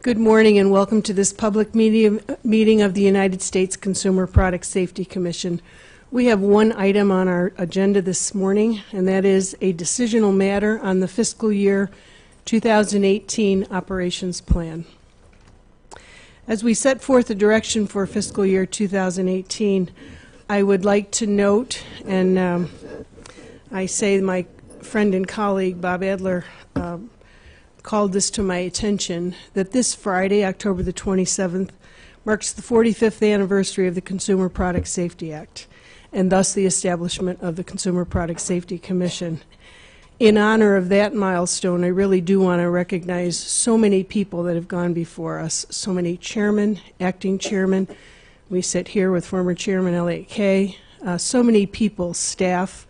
Good morning and welcome to this public meeting of the United States Consumer Product Safety Commission. We have one item on our agenda this morning, and that is a decisional matter on the fiscal year 2018 operations plan. As we set forth the direction for fiscal year 2018, I would like to note, and I say my friend and colleague Bob Adler called this to my attention, that this Friday, October the 27th, marks the 45th anniversary of the Consumer Product Safety Act, and thus the establishment of the Consumer Product Safety Commission. In honor of that milestone, I really do want to recognize so many people that have gone before us, so many chairmen, acting chairmen. We sit here with former Chairman Elliott Kay, so many people, staff,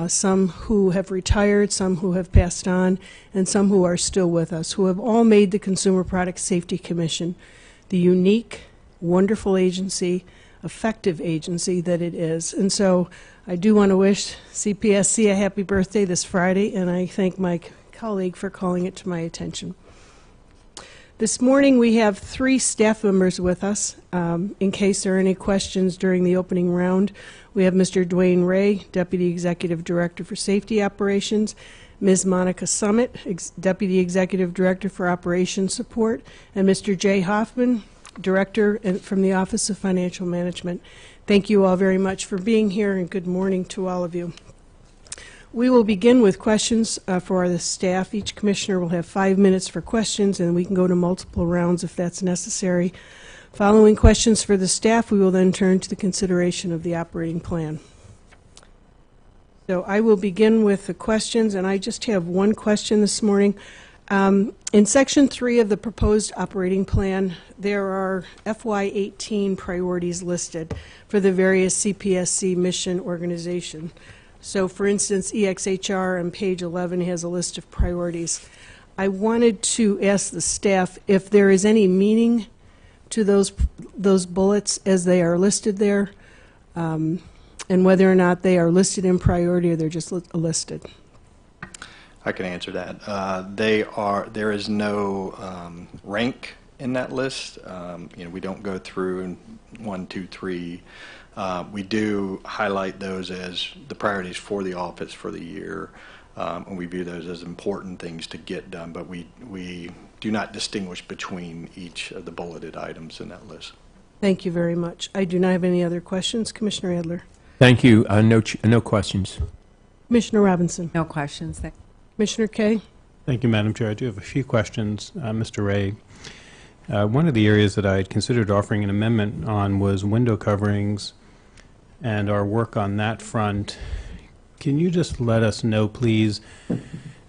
some who have retired, some who have passed on, and some who are still with us, who have all made the Consumer Product Safety Commission the unique, wonderful agency, effective agency that it is. And so I do want to wish CPSC a happy birthday this Friday, and I thank my colleague for calling it to my attention. This morning we have 3 staff members with us. In case there are any questions during the opening round, we have Mr. Dwayne Ray, Deputy Executive Director for Safety Operations, Ms. Monica Summit, Deputy Executive Director for Operations Support, and Mr. Jay Hoffman, Director from the Office of Financial Management. Thank you all very much for being here, and good morning to all of you. We will begin with questions for the staff. Each commissioner will have 5 minutes for questions, and we can go to multiple rounds if that's necessary. Following questions for the staff, we will then turn to the consideration of the operating plan. So I will begin with the questions, and I just have one question this morning. In Section 3 of the proposed operating plan, there are FY18 priorities listed for the various CPSC mission organization. So, for instance, EXHR on page 11 has a list of priorities. I wanted to ask the staff if there is any meaning to those bullets as they are listed there, and whether or not they are listed in priority or they're just listed. I can answer that. There is no rank in that list. We don't go through 1, 2, 3. We do highlight those as the priorities for the office for the year, and we view those as important things to get done, but we do not distinguish between each of the bulleted items in that list. Thank you very much. I do not have any other questions. Commissioner Adler. Thank you. No questions. Commissioner Robinson. No questions. Commissioner Kay. Thank you, Madam Chair. I do have a few questions. Mr. Ray, one of the areas that I had considered offering an amendment on was window coverings and our work on that front. Can you just let us know, please,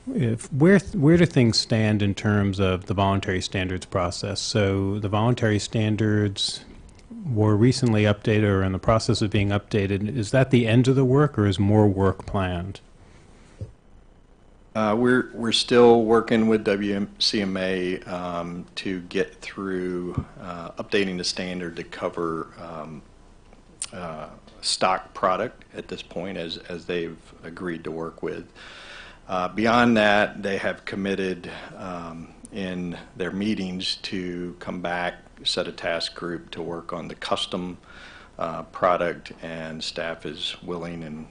where do things stand in terms of the voluntary standards process? So the voluntary standards were recently updated or in the process of being updated. Is that the end of the work, or is more work planned? We're still working with WCMA to get through updating the standard to cover stock product at this point, as they've agreed to work with. Beyond that, they have committed in their meetings to come back, set a task group to work on the custom product, and staff is willing and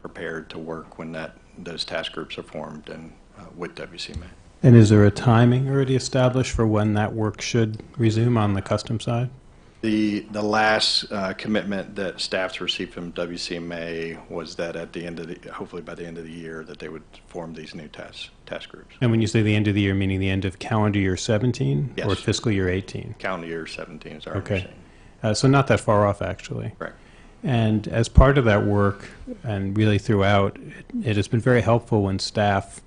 prepared to work when those task groups are formed and with WCMA. And is there a timing already established for when that work should resume on the custom side? The last commitment that staff's received from WCMA was that at the end of hopefully by the end of the year, that they would form these new task groups. And when you say the end of the year, meaning the end of calendar year 17? Yes. Or fiscal year 18? Calendar year 17 is our understanding. So not that far off, actually. Correct. And as part of that work, and really throughout, it has been very helpful when staff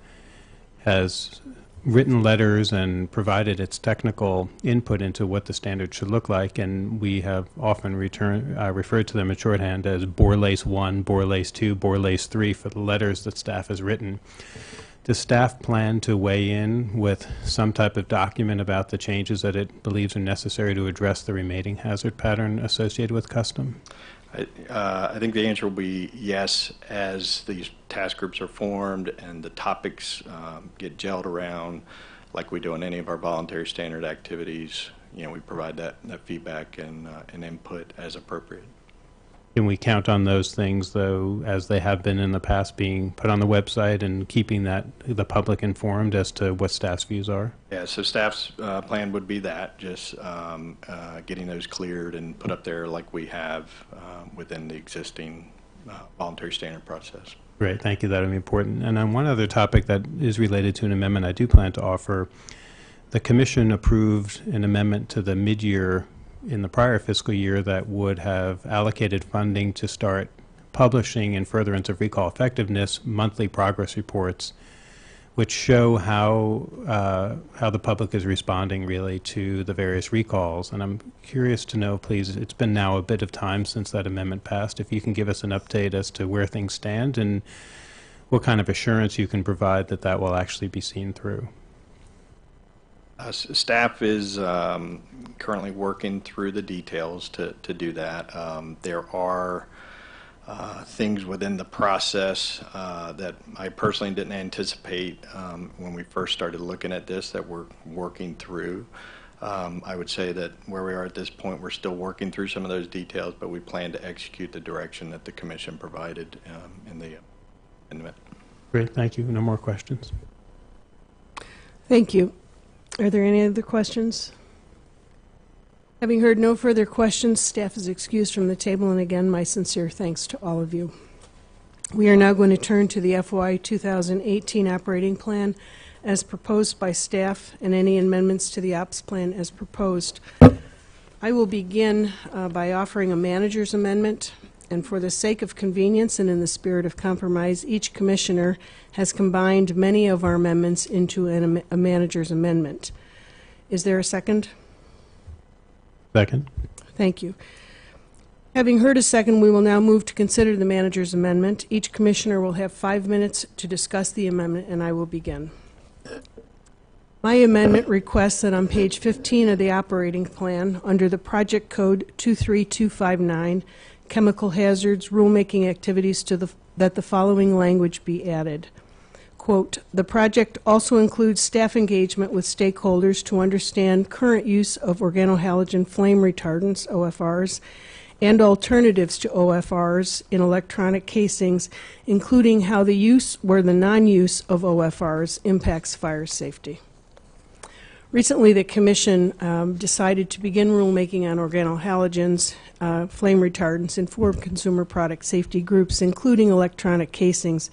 has written letters and provided its technical input into what the standard should look like, and we have often referred to them in shorthand as Borlace 1, Borlace 2, Borlace 3 for the letters that staff has written. Does staff plan to weigh in with some type of document about the changes that it believes are necessary to address the remaining hazard pattern associated with custom? I think the answer will be yes, as these task groups are formed and the topics get gelled around. like we do in any of our voluntary standard activities, we provide that feedback and input as appropriate. Can we count on those things, though, as they have been in the past, being put on the website and keeping the public informed as to what staff's views are? Yeah, so staff's plan would be that, just getting those cleared and put up there like we have within the existing voluntary standard process. Great, thank you. That would be important. And on one other topic that is related to an amendment I do plan to offer, the Commission approved an amendment to the mid-year in the prior fiscal year that would have allocated funding to start publishing, in furtherance of recall effectiveness, monthly progress reports, which show how the public is responding really to the various recalls. And I'm curious to know, please, it's been now a bit of time since that amendment passed, if you can give us an update as to where things stand and what kind of assurance you can provide that that will actually be seen through. Staff is currently working through the details to do that. There are things within the process that I personally didn't anticipate when we first started looking at this that we're working through. I would say that where we are at this point, we're still working through some of those details, but we plan to execute the direction that the Commission provided in the amendment. Great, thank you. No more questions. Thank you. Are there any other questions? Having heard no further questions, staff is excused from the table, and again, my sincere thanks to all of you. We are now going to turn to the FY 2018 operating plan as proposed by staff and any amendments to the ops plan as proposed. I will begin by offering a manager's amendment, and for the sake of convenience and in the spirit of compromise, each commissioner has combined many of our amendments into a manager's amendment. Is there a second? Second. Thank you. Having heard a second, we will now move to consider the manager's amendment. Each commissioner will have 5 minutes to discuss the amendment, and I will begin. My amendment requests that on page 15 of the operating plan, under the project code 23259, chemical hazards, rulemaking activities, that the following language be added. Quote, the project also includes staff engagement with stakeholders to understand current use of organohalogen flame retardants, OFRs, and alternatives to OFRs in electronic casings, including how the use or the non-use of OFRs impacts fire safety. Recently, the Commission decided to begin rulemaking on organohalogens, flame retardants, in 4 consumer product safety groups, including electronic casings.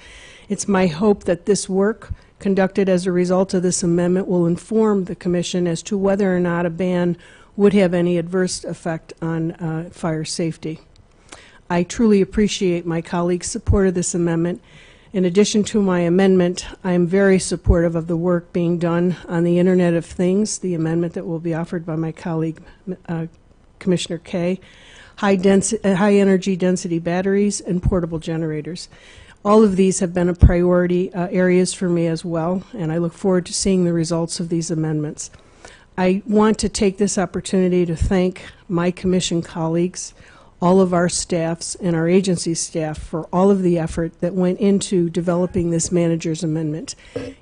It's my hope that this work, conducted as a result of this amendment, will inform the Commission as to whether or not a ban would have any adverse effect on fire safety. I truly appreciate my colleagues' support of this amendment. In addition to my amendment, I am very supportive of the work being done on the Internet of Things, the amendment that will be offered by my colleague, Commissioner Kay, high energy density batteries, and portable generators. All of these have been a priority areas for me as well, and I look forward to seeing the results of these amendments. I want to take this opportunity to thank my Commission colleagues, all of our staffs and our agency staff for all of the effort that went into developing this manager's amendment.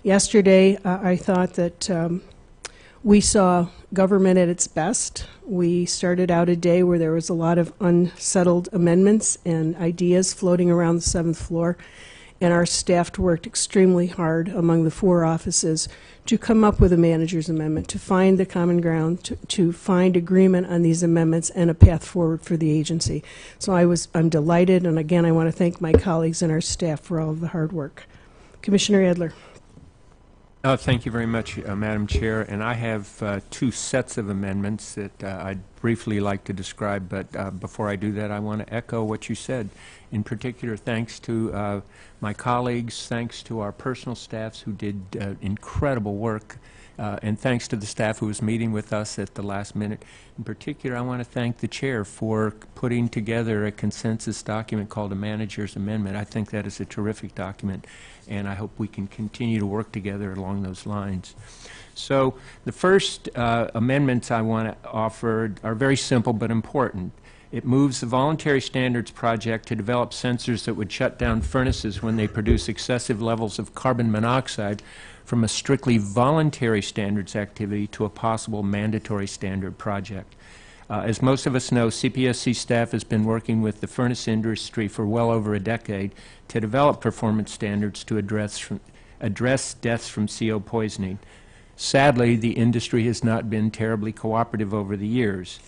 Yesterday, I thought that we saw government at its best. We started out a day where there was a lot of unsettled amendments and ideas floating around the 7th floor, and our staff worked extremely hard among the 4 offices to come up with a manager's amendment, to find the common ground, to find agreement on these amendments and a path forward for the agency. So I'm delighted, and again, I want to thank my colleagues and our staff for all of the hard work. Commissioner Adler. Thank you very much, Madam Chair. And I have 2 sets of amendments that I'd briefly like to describe, but before I do that, I want to echo what you said. In particular, thanks to my colleagues, thanks to our personal staffs who did incredible work, and thanks to the staff who was meeting with us at the last minute. In particular, I want to thank the Chair for putting together a consensus document called a Manager's Amendment. I think that is a terrific document, and I hope we can continue to work together along those lines. So the first amendments I want to offer are very simple but important. It moves the Voluntary Standards Project to develop sensors that would shut down furnaces when they produce excessive levels of carbon monoxide from a strictly voluntary standards activity to a possible mandatory standard project. As most of us know, CPSC staff has been working with the furnace industry for well over a decade to develop performance standards to address deaths from CO poisoning. Sadly, the industry has not been terribly cooperative over the years.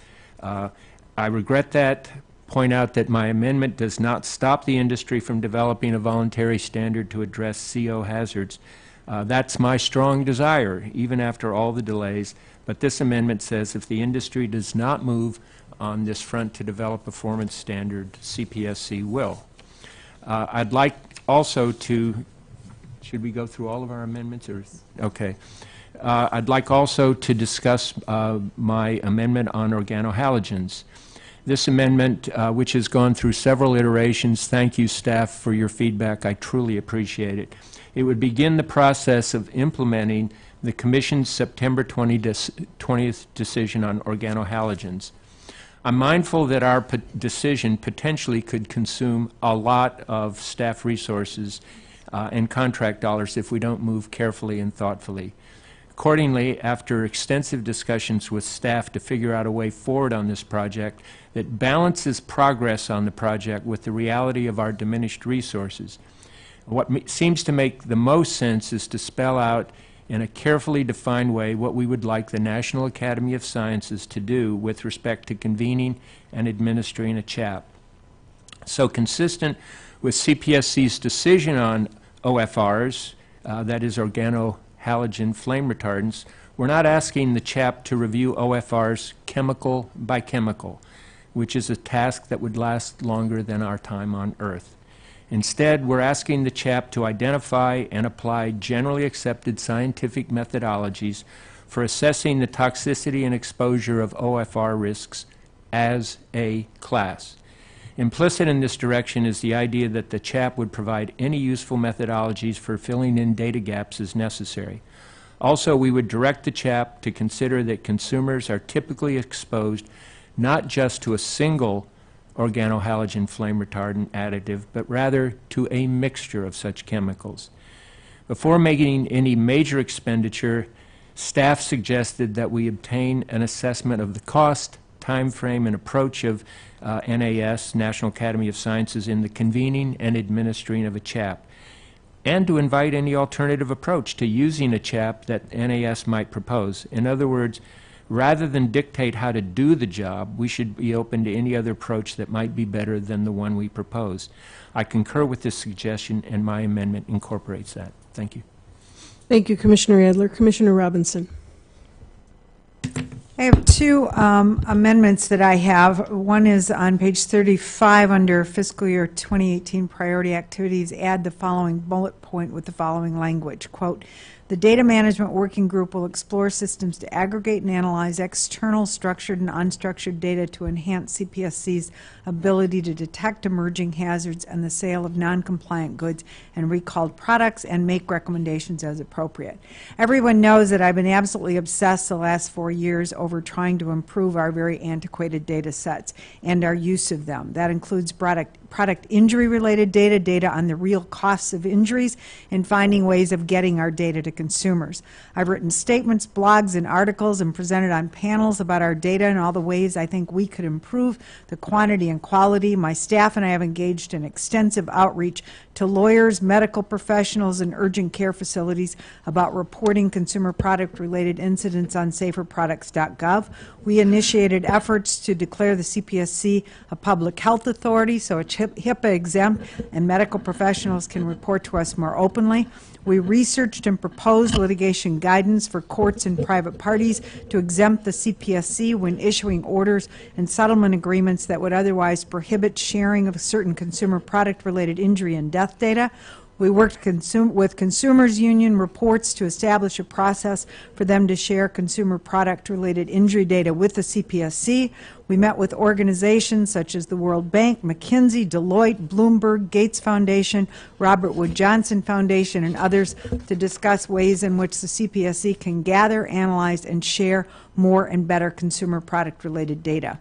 I regret that, point out that my amendment does not stop the industry from developing a voluntary standard to address CO hazards. That's my strong desire, even after all the delays. But this amendment says if the industry does not move on this front to develop a performance standard, CPSC will. I'd like also to, should we go through all of our amendments? Or okay. I'd like also to discuss my amendment on organohalogens. This amendment, which has gone through several iterations, thank you, staff, for your feedback. I truly appreciate it. It would begin the process of implementing the Commission's September 20th decision on organohalogens. I'm mindful that our decision potentially could consume a lot of staff resources and contract dollars if we don't move carefully and thoughtfully. Accordingly, after extensive discussions with staff to figure out a way forward on this project that balances progress on the project with the reality of our diminished resources, what seems to make the most sense is to spell out in a carefully defined way what we would like the National Academy of Sciences to do with respect to convening and administering a CHAP. So consistent with CPSC's decision on OFRs, that is organohalogen flame retardants, we're not asking the CHAP to review OFRs chemical by chemical, which is a task that would last longer than our time on Earth. Instead, we're asking the CHAP to identify and apply generally accepted scientific methodologies for assessing the toxicity and exposure of OFR risks as a class. Implicit in this direction is the idea that the CHAP would provide any useful methodologies for filling in data gaps as necessary. Also, we would direct the CHAP to consider that consumers are typically exposed not just to a single organohalogen flame retardant additive, but rather to a mixture of such chemicals. Before making any major expenditure, staff suggested that we obtain an assessment of the cost, time frame, and approach of NAS, National Academy of Sciences, in the convening and administering of a CHAP, and to invite any alternative approach to using a CHAP that NAS might propose. In other words, rather than dictate how to do the job, we should be open to any other approach that might be better than the one we propose. I concur with this suggestion, and my amendment incorporates that. Thank you. Thank you, Commissioner Adler. Commissioner Robinson. I have two amendments that I have. One is on page 35 under fiscal year 2018 priority activities. Add the following bullet point with the following language, quote, the Data Management Working Group will explore systems to aggregate and analyze external structured and unstructured data to enhance CPSC's ability to detect emerging hazards and the sale of non-compliant goods and recalled products and make recommendations as appropriate. Everyone knows that I've been absolutely obsessed the last 4 years over trying to improve our very antiquated data sets and our use of them. That includes product injury-related data, data on the real costs of injuries, and finding ways of getting our data to consumers. I've written statements, blogs, and articles and presented on panels about our data and all the ways I think we could improve the quantity and quality. My staff and I have engaged in extensive outreach to lawyers, medical professionals, and urgent care facilities about reporting consumer product-related incidents on saferproducts.gov. We initiated efforts to declare the CPSC a public health authority so it's HIPAA exempt and medical professionals can report to us more openly. We researched and proposed litigation guidance for courts and private parties to exempt the CPSC when issuing orders and settlement agreements that would otherwise prohibit sharing of certain consumer product-related injury and death data. We worked with Consumers Union reports to establish a process for them to share consumer product-related injury data with the CPSC. We met with organizations such as the World Bank, McKinsey, Deloitte, Bloomberg, Gates Foundation, Robert Wood Johnson Foundation, and others to discuss ways in which the CPSC can gather, analyze, and share more and better consumer product-related data.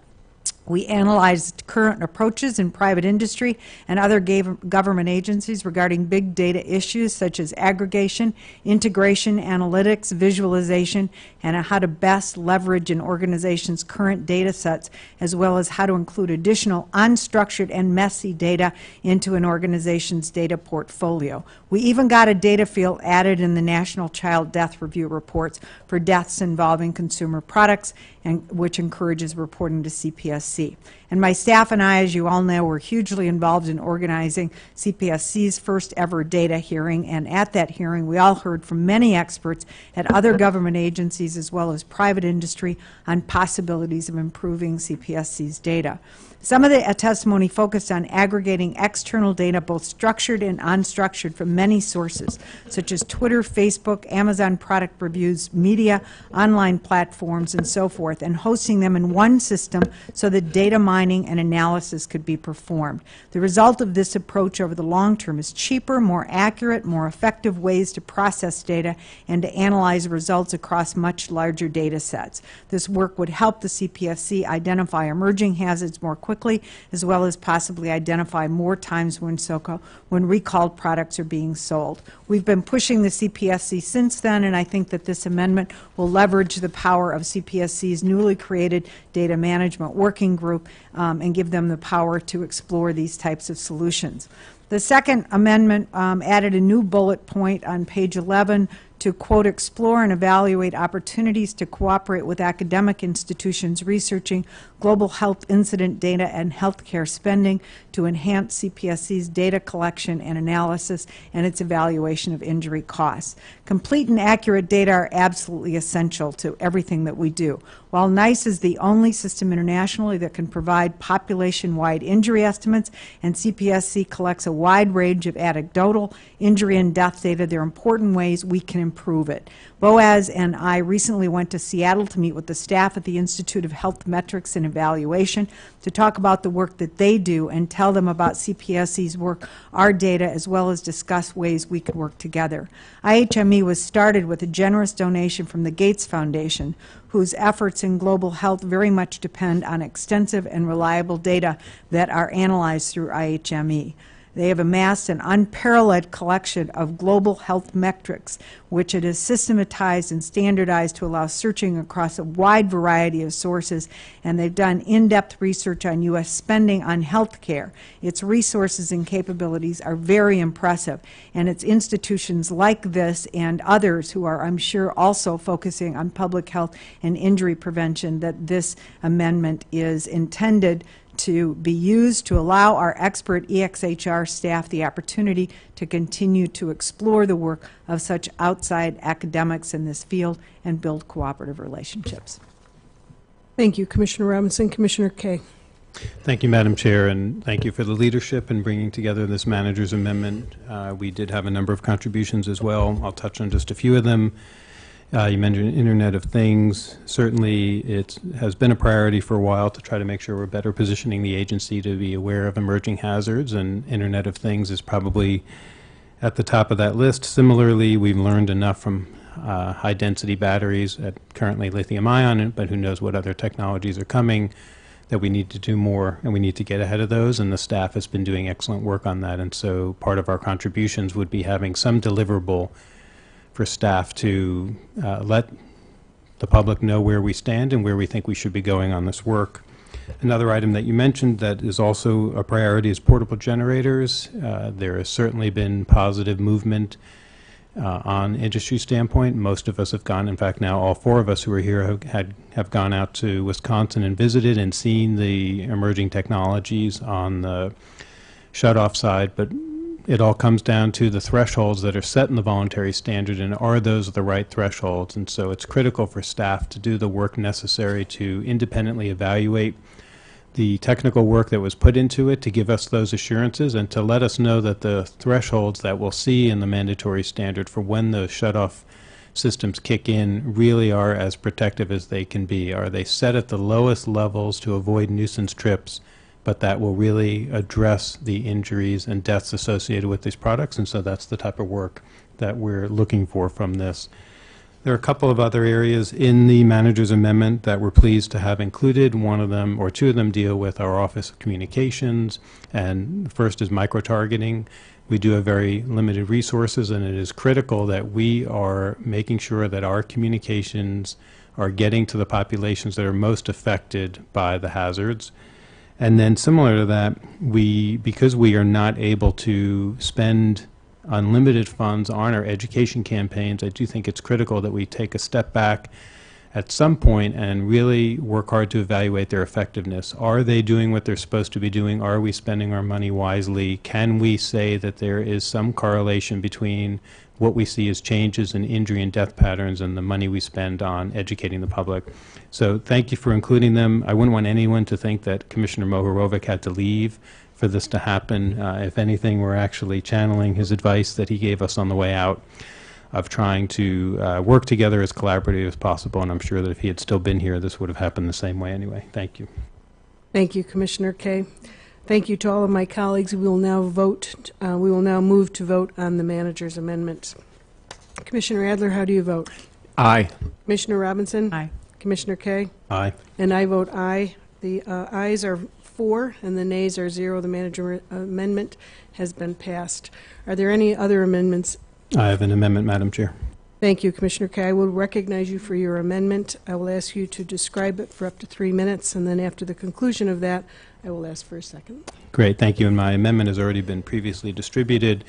We analyzed current approaches in private industry and other government agencies regarding big data issues such as aggregation, integration, analytics, visualization, and how to best leverage an organization's current data sets, as well as how to include additional unstructured and messy data into an organization's data portfolio. We even got a data field added in the National Child Death Review reports for deaths involving consumer products, and which encourages reporting to CPSC. And my staff and I, as you all know, were hugely involved in organizing CPSC's first ever data hearing, and at that hearing we all heard from many experts at other government agencies as well as private industry on possibilities of improving CPSC's data. Some of the testimony focused on aggregating external data, both structured and unstructured, from many sources, such as Twitter, Facebook, Amazon product reviews, media, online platforms, and so forth, and hosting them in one system so that data mining and analysis could be performed. The result of this approach over the long term is cheaper, more accurate, more effective ways to process data and to analyze results across much larger data sets. This work would help the CPSC identify emerging hazards more quickly, as well as possibly identify more times when recalled products are being sold. We've been pushing the CPSC since then, and I think that this amendment will leverage the power of CPSC's newly created data management working group and give them the power to explore these types of solutions. The second amendment added a new bullet point on page 11 to, quote, explore and evaluate opportunities to cooperate with academic institutions researching global health incident data and healthcare spending to enhance CPSC's data collection and analysis and its evaluation of injury costs. Complete and accurate data are absolutely essential to everything that we do. While NICE is the only system internationally that can provide population-wide injury estimates, and CPSC collects a wide range of anecdotal injury and death data, there are important ways we can improve it. Boaz and I recently went to Seattle to meet with the staff at the Institute of Health Metrics and Evaluation to talk about the work that they do and tell them about CPSC's work, our data, as well as discuss ways we could work together. IHME was started with a generous donation from the Gates Foundation, whose efforts in global health very much depend on extensive and reliable data that are analyzed through IHME. They have amassed an unparalleled collection of global health metrics, which it is systematized and standardized to allow searching across a wide variety of sources, and they've done in-depth research on U.S. spending on health care. Its resources and capabilities are very impressive, and it's institutions like this and others who are, I'm sure, also focusing on public health and injury prevention that this amendment is intended to be used to allow our expert EXHR staff the opportunity to continue to explore the work of such outside academics in this field and build cooperative relationships. Thank you, Commissioner Robinson. Commissioner Kay. Thank you, Madam Chair, and thank you for the leadership in bringing together this manager's amendment. We did have a number of contributions as well. I'll touch on just a few of them. You mentioned Internet of Things. Certainly it has been a priority for a while to try to make sure we're better positioning the agency to be aware of emerging hazards, and Internet of Things is probably at the top of that list. Similarly, we've learned enough from high-density batteries at currently lithium-ion, but who knows what other technologies are coming, that we need to do more and we need to get ahead of those, and the staff has been doing excellent work on that. And so part of our contributions would be having some deliverable for staff to let the public know where we stand and where we think we should be going on this work. Another item that you mentioned that is also a priority is portable generators. There has certainly been positive movement on industry standpoint. Most of us have gone, in fact now all four of us who are here have gone out to Wisconsin and visited and seen the emerging technologies on the shut-off side, but it all comes down to the thresholds that are set in the voluntary standard, and are those the right thresholds? And so it's critical for staff to do the work necessary to independently evaluate the technical work that was put into it, to give us those assurances and to let us know that the thresholds that we'll see in the mandatory standard for when the shut-off systems kick in really are as protective as they can be. Are they set at the lowest levels to avoid nuisance trips, but that will really address the injuries and deaths associated with these products? And so that's the type of work that we're looking for from this. There are a couple of other areas in the manager's amendment that we're pleased to have included. One of them, or two of them, deal with our Office of Communications, and the first is micro-targeting. We do have very limited resources, and it is critical that we are making sure that our communications are getting to the populations that are most affected by the hazards. And then similar to that, because we are not able to spend unlimited funds on our education campaigns, I do think it's critical that we take a step back at some point and really work hard to evaluate their effectiveness. Are they doing what they're supposed to be doing? Are we spending our money wisely? Can we say that there is some correlation between what we see as changes in injury and death patterns and the money we spend on educating the public? So thank you for including them. I wouldn't want anyone to think that Commissioner Mohorovic had to leave for this to happen. If anything, we're actually channeling his advice that he gave us on the way out of trying to work together as collaboratively as possible, and I'm sure that if he had still been here, this would have happened the same way anyway. Thank you. Thank you, Commissioner Kay. Thank you to all of my colleagues. We will now vote. We will now move to vote on the manager's amendments. Commissioner Adler, how do you vote? Aye. Commissioner Robinson? Aye. Commissioner Kay? Aye. And I vote aye. The ayes are 4 and the nays are 0. The manager amendment has been passed. Are there any other amendments? I have an amendment, Madam Chair. Thank you, Commissioner Kay. I will recognize you for your amendment. I will ask you to describe it for up to 3 minutes, and then after the conclusion of that, I will ask for a second. Great, thank you. And my amendment has already been previously distributed.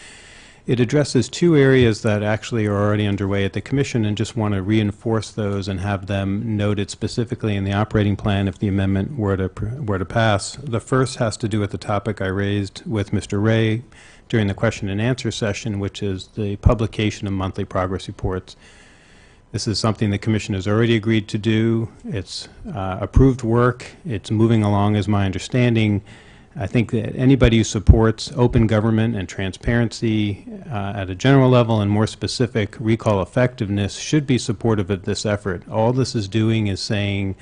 It addresses 2 areas that actually are already underway at the Commission, and just want to reinforce those and have them noted specifically in the operating plan if the amendment were to pass. The first has to do with the topic I raised with Mr. Ray during the question and answer session, which is the publication of monthly progress reports. This is something the Commission has already agreed to do. It's approved work. It's moving along, as my understanding. I think that anybody who supports open government and transparency at a general level and more specific recall effectiveness should be supportive of this effort. All this is doing is saying,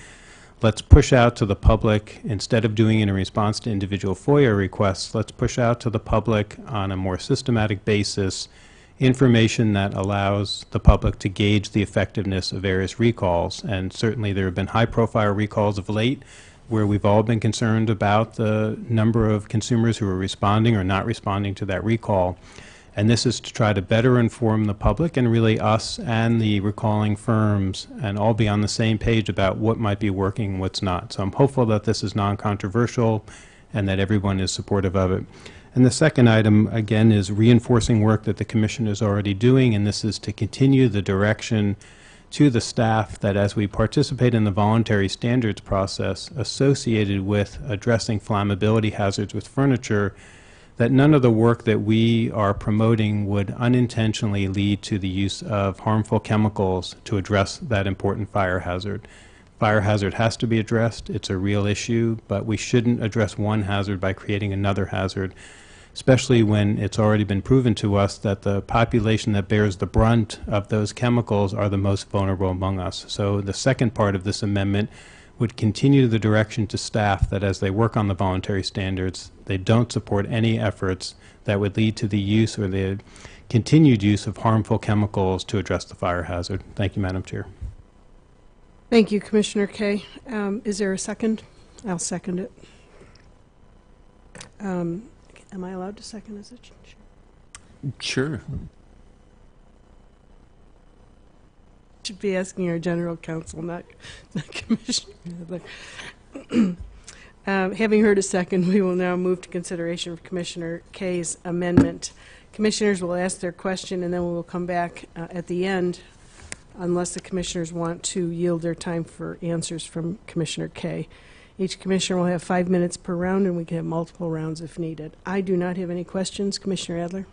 let's push out to the public, instead of doing it in response to individual FOIA requests, let's push out to the public on a more systematic basis information that allows the public to gauge the effectiveness of various recalls. And certainly there have been high-profile recalls of late where we've all been concerned about the number of consumers who are responding or not responding to that recall. And this is to try to better inform the public and really us and the recalling firms and all be on the same page about what might be working and what's not. So I'm hopeful that this is non-controversial and that everyone is supportive of it. And the second item, again, is reinforcing work that the Commission is already doing, and this is to continue the direction to the staff that as we participate in the voluntary standards process associated with addressing flammability hazards with furniture, that none of the work that we are promoting would unintentionally lead to the use of harmful chemicals to address that important fire hazard. Fire hazard has to be addressed. It's a real issue, but we shouldn't address one hazard by creating another hazard, especially when it's already been proven to us that the population that bears the brunt of those chemicals are the most vulnerable among us. So the second part of this amendment would continue the direction to staff that as they work on the voluntary standards, they don't support any efforts that would lead to the use or the continued use of harmful chemicals to address the fire hazard. Thank you, Madam Chair. Thank you, Commissioner Kay. Is there a second? I'll second it. Am I allowed to second as a chair? Sure. Should be asking our general counsel, not Commissioner. Having heard a second, we will now move to consideration of Commissioner Kay's amendment. Commissioners will ask their question, and then we will come back at the end, unless the commissioners want to yield their time for answers from Commissioner Kay. Each commissioner will have 5 minutes per round, and we can have multiple rounds if needed. I do not have any questions. Commissioner Adler?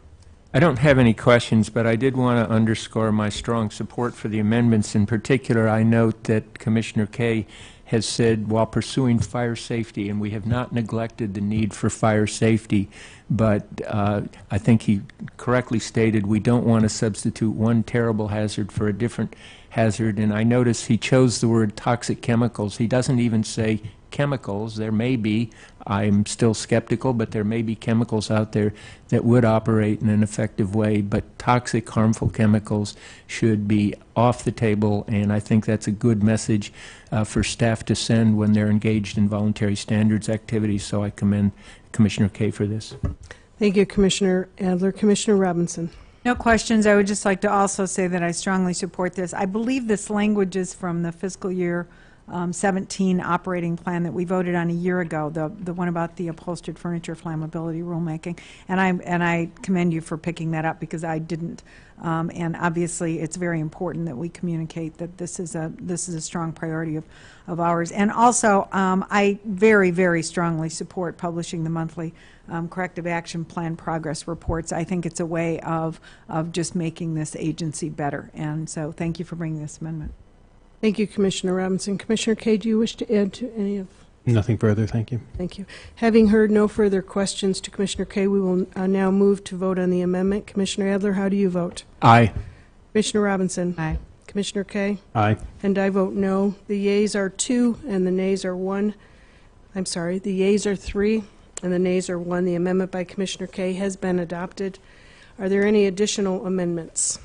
I don't have any questions, but I did want to underscore my strong support for the amendments. In particular, I note that Commissioner Kay has said while pursuing fire safety, and we have not neglected the need for fire safety, but I think he correctly stated we don't want to substitute one terrible hazard for a different hazard. And I notice he chose the word toxic chemicals. He doesn't even say chemicals. There may be, I'm still skeptical, but there may be chemicals out there that would operate in an effective way, but toxic, harmful chemicals should be off the table, and I think that's a good message for staff to send when they're engaged in voluntary standards activities, so I commend Commissioner Kay for this. Thank you, Commissioner Adler. Commissioner Robinson. No questions. I would just like to also say that I strongly support this. I believe this language is from the fiscal year 17 operating plan that we voted on a year ago, the one about the upholstered furniture flammability rulemaking. And I commend you for picking that up, because I didn't. And obviously, it's very important that we communicate that this is a strong priority of ours. And also, I very, very strongly support publishing the monthly corrective action plan progress reports. I think it's a way of just making this agency better. And so, thank you for bringing this amendment. Thank you, Commissioner Robinson. Commissioner Kay, do you wish to add to any of? Nothing further, thank you. Thank you. Having heard no further questions to Commissioner Kay, we will now move to vote on the amendment. Commissioner Adler, how do you vote? Aye. Commissioner Robinson? Aye. Commissioner Kay? Aye. And I vote no. The yeas are 2 and the nays are 1. I'm sorry, the yeas are 3 and the nays are 1. The amendment by Commissioner Kay has been adopted. Are there any additional amendments?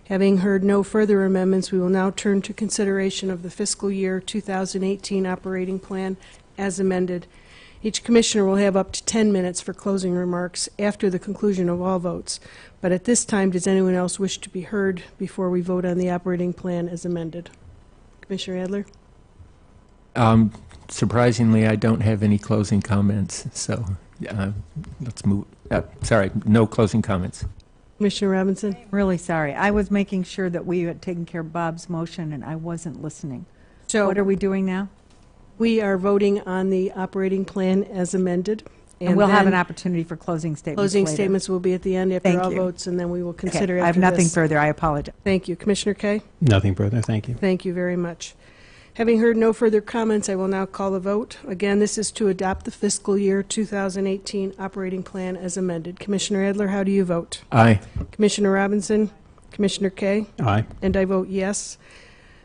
Having heard no further amendments, we will now turn to consideration of the fiscal year 2018 operating plan as amended. Each commissioner will have up to 10 minutes for closing remarks after the conclusion of all votes. But at this time, does anyone else wish to be heard before we vote on the operating plan as amended? Commissioner Adler? Surprisingly, I don't have any closing comments, so let's move. Sorry, no closing comments. Commissioner Robinson? Really sorry. I was making sure that we had taken care of Bob's motion, and I wasn't listening. So What are we doing now? we are voting on the operating plan as amended. And we'll have then an opportunity for closing statements closing later. statements will be at the end after Thank all you. votes, and then we will Okay, consider I have after nothing this. further. I apologize. Thank you. Commissioner Kay? Nothing further, thank you. Thank you very much. Having heard no further comments, I will now call the vote. Again, this is to adopt the fiscal year 2018 operating plan as amended. Commissioner Adler, how do you vote? Aye. Commissioner Robinson? Commissioner Kay? Aye. And I vote yes.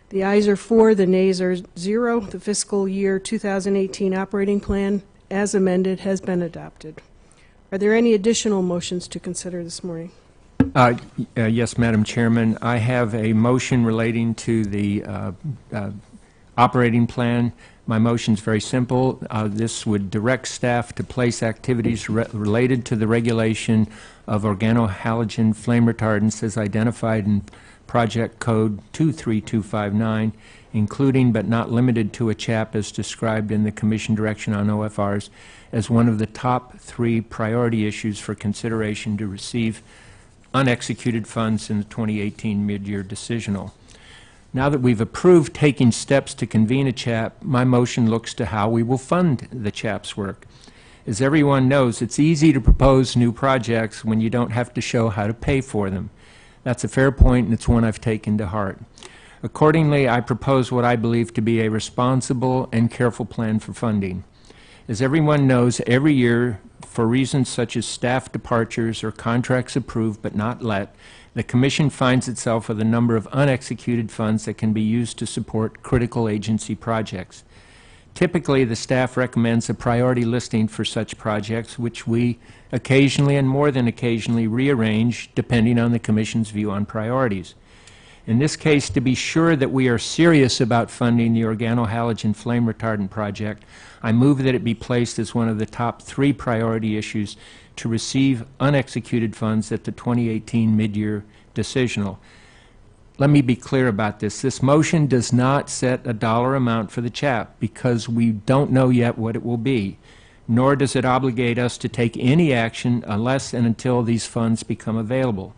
The ayes are 4, the nays are 0. The fiscal year 2018 operating plan as amended has been adopted. Are there any additional motions to consider this morning? Yes, Madam Chairman. I have a motion relating to the operating plan. My motion is very simple. This would direct staff to place activities related to the regulation of organohalogen flame retardants as identified in Project Code 23259, including but not limited to a CHAP as described in the Commission Direction on OFRs, as one of the top 3 priority issues for consideration to receive unexecuted funds in the 2018 mid-year decisional. Now that we've approved taking steps to convene a CHAP, my motion looks to how we will fund the CHAP's work. As everyone knows, it's easy to propose new projects when you don't have to show how to pay for them. That's a fair point, and it's one I've taken to heart. Accordingly, I propose what I believe to be a responsible and careful plan for funding. As everyone knows, every year, for reasons such as staff departures or contracts approved but not let, the Commission finds itself with a number of unexecuted funds that can be used to support critical agency projects. Typically, the staff recommends a priority listing for such projects, which we occasionally and more than occasionally rearrange depending on the Commission's view on priorities. In this case, to be sure that we are serious about funding the organohalogen flame retardant project, I move that it be placed as one of the top 3 priority issues to receive unexecuted funds at the 2018 mid-year decisional. Let me be clear about this. This motion does not set a dollar amount for the CHAP because we don't know yet what it will be, nor does it obligate us to take any action unless and until these funds become available.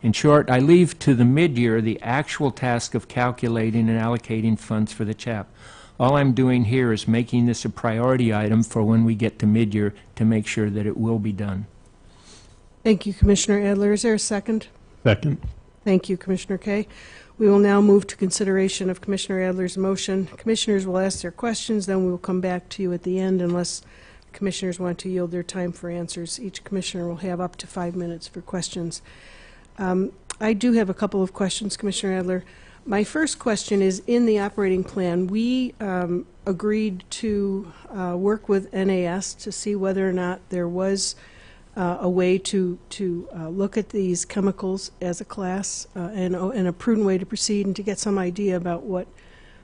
In short, I leave to the mid-year the actual task of calculating and allocating funds for the CHAP. All I'm doing here is making this a priority item for when we get to mid-year to make sure that it will be done. Thank you, Commissioner Adler. Is there a second? Second. Thank you, Commissioner Kay. We will now move to consideration of Commissioner Adler's motion. Commissioners will ask their questions, then we will come back to you at the end unless commissioners want to yield their time for answers. Each commissioner will have up to 5 minutes for questions. I do have a couple of questions, Commissioner Adler. My first question is, in the operating plan, we agreed to work with NAS to see whether or not there was a way to look at these chemicals as a class and a prudent way to proceed and to get some idea about what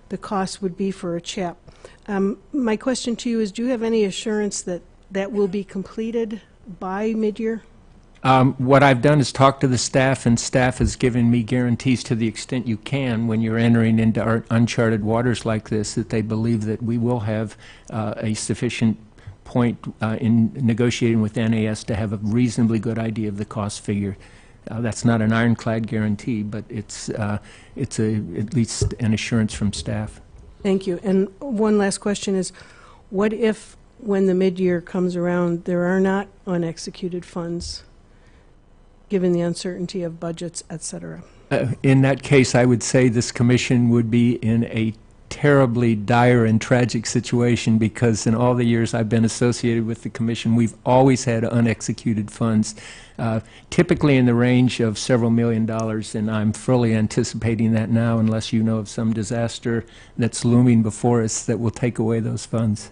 the cost would be for a CHAP. My question to you is, do you have any assurance that that will be completed by mid-year? What I've done is talk to the staff, and staff has given me guarantees to the extent you can when you're entering into uncharted waters like this, that they believe that we will have a sufficient point in negotiating with NAS to have a reasonably good idea of the cost figure. That's not an ironclad guarantee, but it's at least an assurance from staff. Thank you. And one last question is, what if, when the mid-year comes around, there are not unexecuted funds, given the uncertainty of budgets, et cetera? In that case, I would say this commission would be in a terribly dire and tragic situation, because in all the years I've been associated with the commission, we've always had unexecuted funds, typically in the range of several $1 million, and I'm fully anticipating that now, unless you know of some disaster that's looming before us that will take away those funds.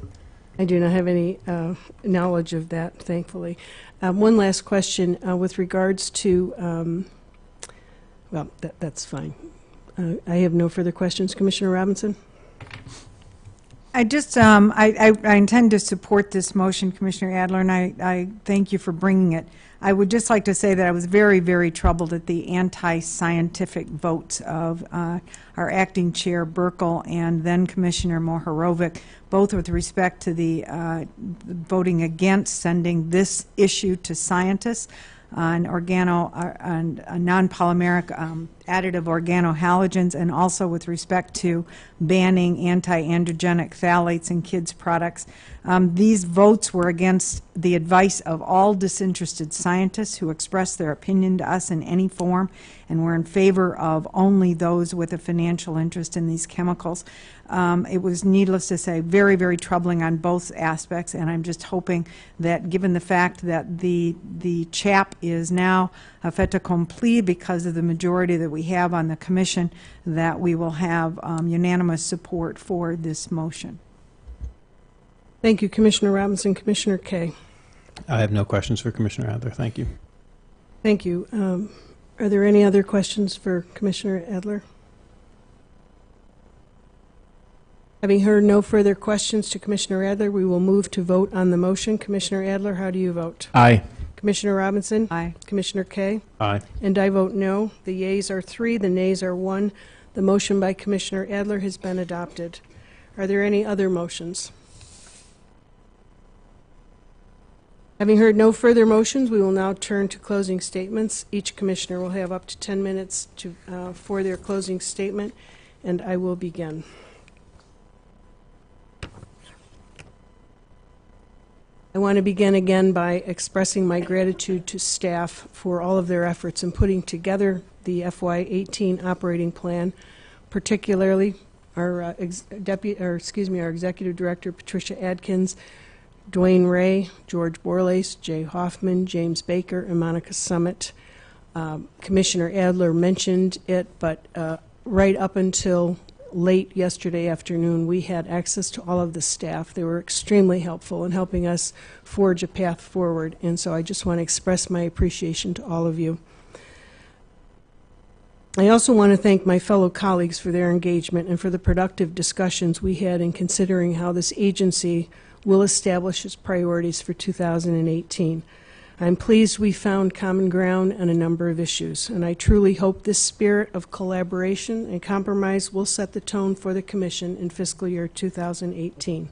I do not have any knowledge of that, thankfully. One last question with regards to, well, that's fine. I have no further questions. Commissioner Robinson? I just, I intend to support this motion, Commissioner Adler, and I thank you for bringing it. I would just like to say that I was very, very troubled at the anti-scientific votes of our acting chair, Burkle, and then Commissioner Mohorovic, both with respect to the voting against sending this issue to scientists on non-polymeric additive organohalogens, and also with respect to banning anti-androgenic phthalates in kids' products. These votes were against the advice of all disinterested scientists who expressed their opinion to us in any form, and were in favor of only those with a financial interest in these chemicals. It was, needless to say, very, very troubling on both aspects, and I'm just hoping that, given the fact that the CHAP is now a fait accompli because of the majority that we have on the commission, that we will have unanimous support for this motion. Thank you, Commissioner Robinson. Commissioner Kay? I have no questions for Commissioner Adler. Thank you. Thank you. Are there any other questions for Commissioner Adler? Having heard no further questions to Commissioner Adler, we will move to vote on the motion. Commissioner Adler, how do you vote? Aye. Commissioner Robinson? Aye. Commissioner Kay? Aye. And I vote no. The yeas are 3, the nays are 1. The motion by Commissioner Adler has been adopted. Are there any other motions? Having heard no further motions, we will now turn to closing statements. Each commissioner will have up to 10 minutes for their closing statement, and I will begin. I want to begin again by expressing my gratitude to staff for all of their efforts in putting together the FY18 operating plan, particularly our Executive Director, Patricia Adkins, Dwayne Ray, George Borlace, Jay Hoffman, James Baker, and Monica Summit. Commissioner Adler mentioned it, but right up until late yesterday afternoon, we had access to all of the staff. They were extremely helpful in helping us forge a path forward, and so I just want to express my appreciation to all of you. I also want to thank my fellow colleagues for their engagement and for the productive discussions we had in considering how this agency will establish its priorities for 2018. I'm pleased we found common ground on a number of issues, and I truly hope this spirit of collaboration and compromise will set the tone for the Commission in fiscal year 2018.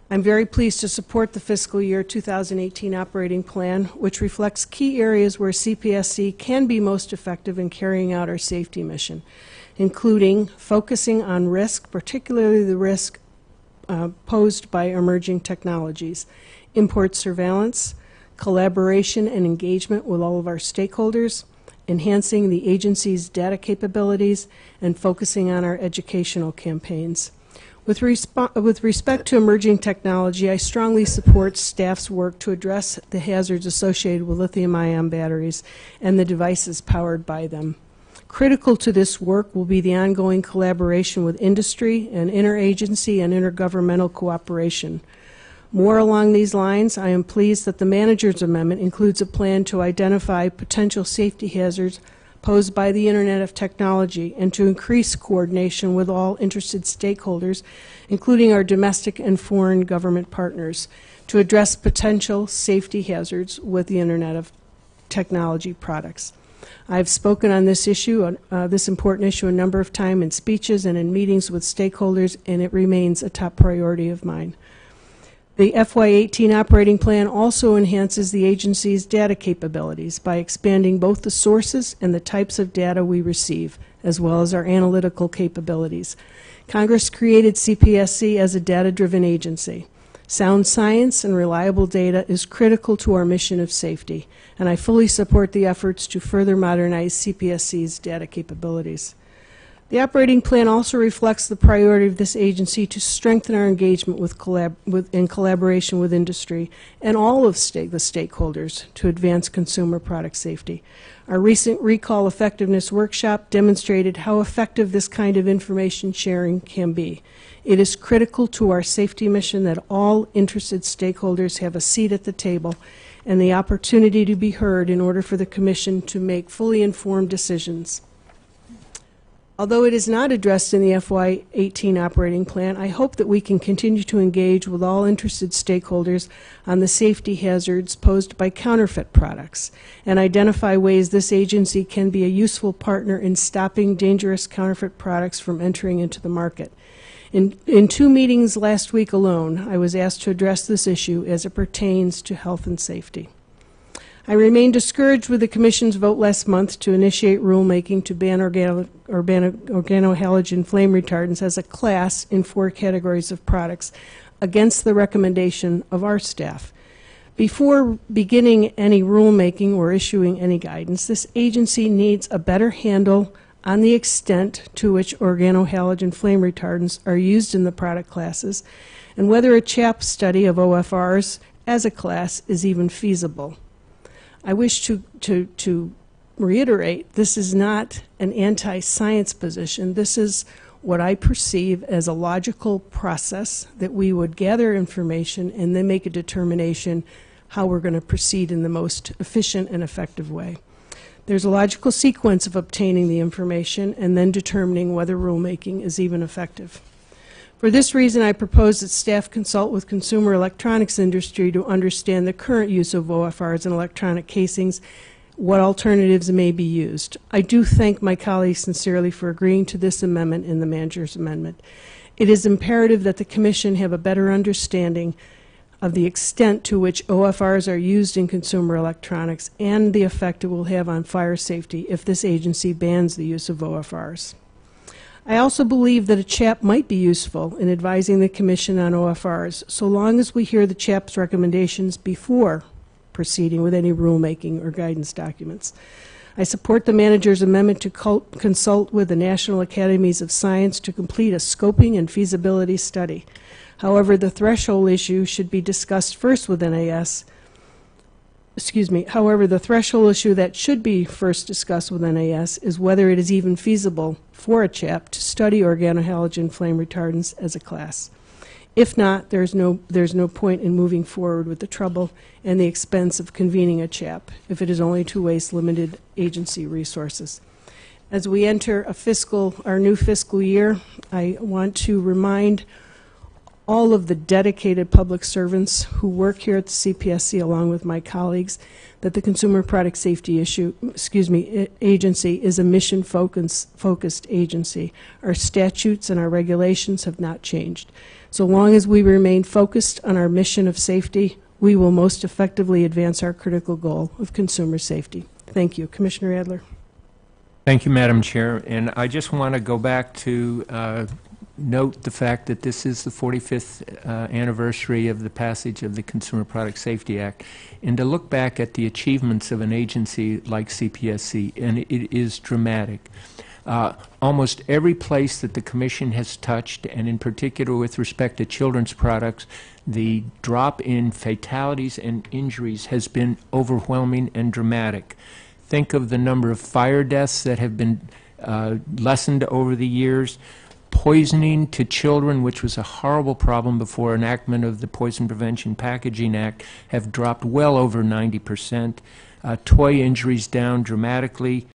I'm very pleased to support the fiscal year 2018 operating plan, which reflects key areas where CPSC can be most effective in carrying out our safety mission, including focusing on risk, particularly the risk posed by emerging technologies, import surveillance, collaboration and engagement with all of our stakeholders, enhancing the agency's data capabilities, and focusing on our educational campaigns. With respect to emerging technology, I strongly support staff's work to address the hazards associated with lithium-ion batteries and the devices powered by them. Critical to this work will be the ongoing collaboration with industry and interagency and intergovernmental cooperation. More along these lines, I am pleased that the manager's amendment includes a plan to identify potential safety hazards posed by the Internet of Technology and to increase coordination with all interested stakeholders, including our domestic and foreign government partners, to address potential safety hazards with the Internet of Technology products. I've spoken on this issue, this important issue, a number of times in speeches and in meetings with stakeholders, and it remains a top priority of mine. The FY18 operating plan also enhances the agency's data capabilities by expanding both the sources and the types of data we receive, as well as our analytical capabilities. Congress created CPSC as a data-driven agency. Sound science and reliable data is critical to our mission of safety, and I fully support the efforts to further modernize CPSC's data capabilities. The operating plan also reflects the priority of this agency to strengthen our engagement in collaboration with industry and all of the stakeholders to advance consumer product safety. Our recent recall effectiveness workshop demonstrated how effective this kind of information sharing can be. It is critical to our safety mission that all interested stakeholders have a seat at the table and the opportunity to be heard in order for the Commission to make fully informed decisions. Although it is not addressed in the FY18 operating plan, I hope that we can continue to engage with all interested stakeholders on the safety hazards posed by counterfeit products and identify ways this agency can be a useful partner in stopping dangerous counterfeit products from entering into the market. In 2 meetings last week alone, I was asked to address this issue as it pertains to health and safety. I remain discouraged with the Commission's vote last month to initiate rulemaking to ban organohalogen flame retardants as a class in 4 categories of products against the recommendation of our staff. Before beginning any rulemaking or issuing any guidance, this agency needs a better handle on the extent to which organohalogen flame retardants are used in the product classes and whether a CHAP study of OFRs as a class is even feasible. I wish to reiterate, this is not an anti-science position. This is what I perceive as a logical process that we would gather information and then make a determination how we're going to proceed in the most efficient and effective way. There's a logical sequence of obtaining the information and then determining whether rulemaking is even effective. For this reason, I propose that staff consult with consumer electronics industry to understand the current use of OFRs in electronic casings, what alternatives may be used. I do thank my colleagues sincerely for agreeing to this amendment in the manager's amendment. It is imperative that the Commission have a better understanding of the extent to which OFRs are used in consumer electronics and the effect it will have on fire safety if this agency bans the use of OFRs. I also believe that a CHAP might be useful in advising the Commission on OFRs, so long as we hear the CHAP's recommendations before proceeding with any rulemaking or guidance documents. I support the manager's amendment to consult with the National Academies of Science to complete a scoping and feasibility study. However, the threshold issue should be discussed first with NAS. However, the threshold issue that should be first discussed with NAS is whether it is even feasible for a CHAP to study organohalogen flame retardants as a class. If not, there's no point in moving forward with the trouble and the expense of convening a CHAP if it is only to waste limited agency resources. As we enter our new fiscal year, I want to remind all of the dedicated public servants who work here at the CPSC along with my colleagues that the Consumer Product Safety Agency is a mission-focused agency. Our statutes and our regulations have not changed. So long as we remain focused on our mission of safety, we will most effectively advance our critical goal of consumer safety. Thank you. Commissioner Adler. Thank you, Madam Chair. And I just want to go back to note the fact that this is the 45th anniversary of the passage of the Consumer Product Safety Act, and to look back at the achievements of an agency like CPSC, and it is dramatic. Almost every place that the Commission has touched, and in particular with respect to children's products, the drop in fatalities and injuries has been overwhelming and dramatic. think of the number of fire deaths that have been lessened over the years. Poisoning to children, which was a horrible problem before enactment of the Poison Prevention Packaging Act, have dropped well over 90%. Toy injuries down dramatically.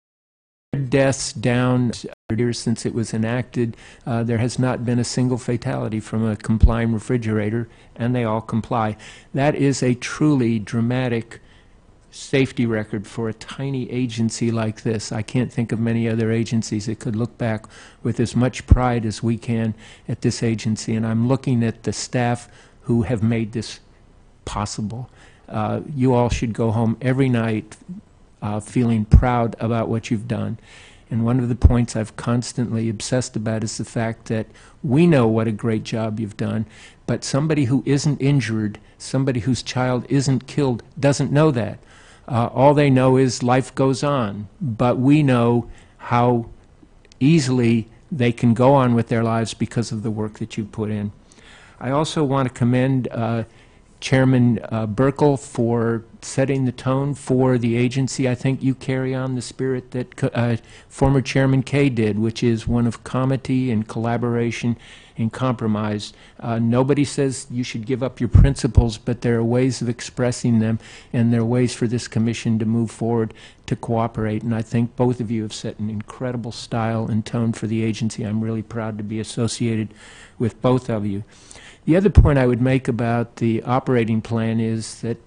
Deaths down years since it was enacted. There has not been a single fatality from a complying refrigerator, and they all comply. That is a truly dramatic safety record for a tiny agency like this. I can't think of many other agencies that could look back with as much pride as we can at this agency, and I'm looking at the staff who have made this possible. You all should go home every night feeling proud about what you've done. And one of the points I've constantly obsessed about is the fact that we know what a great job you've done, but somebody who isn't injured, somebody whose child isn't killed, doesn't know that. All they know is life goes on, but we know how easily they can go on with their lives because of the work that you put in. I also want to commend Chairman Burkle for setting the tone for the agency. I think you carry on the spirit that former Chairman Kay did, which is one of comity and collaboration and compromise. Nobody says you should give up your principles, but there are ways of expressing them, and there are ways for this commission to move forward to cooperate. And I think both of you have set an incredible style and tone for the agency. I'm really proud to be associated with both of you. The other point I would make about the operating plan is that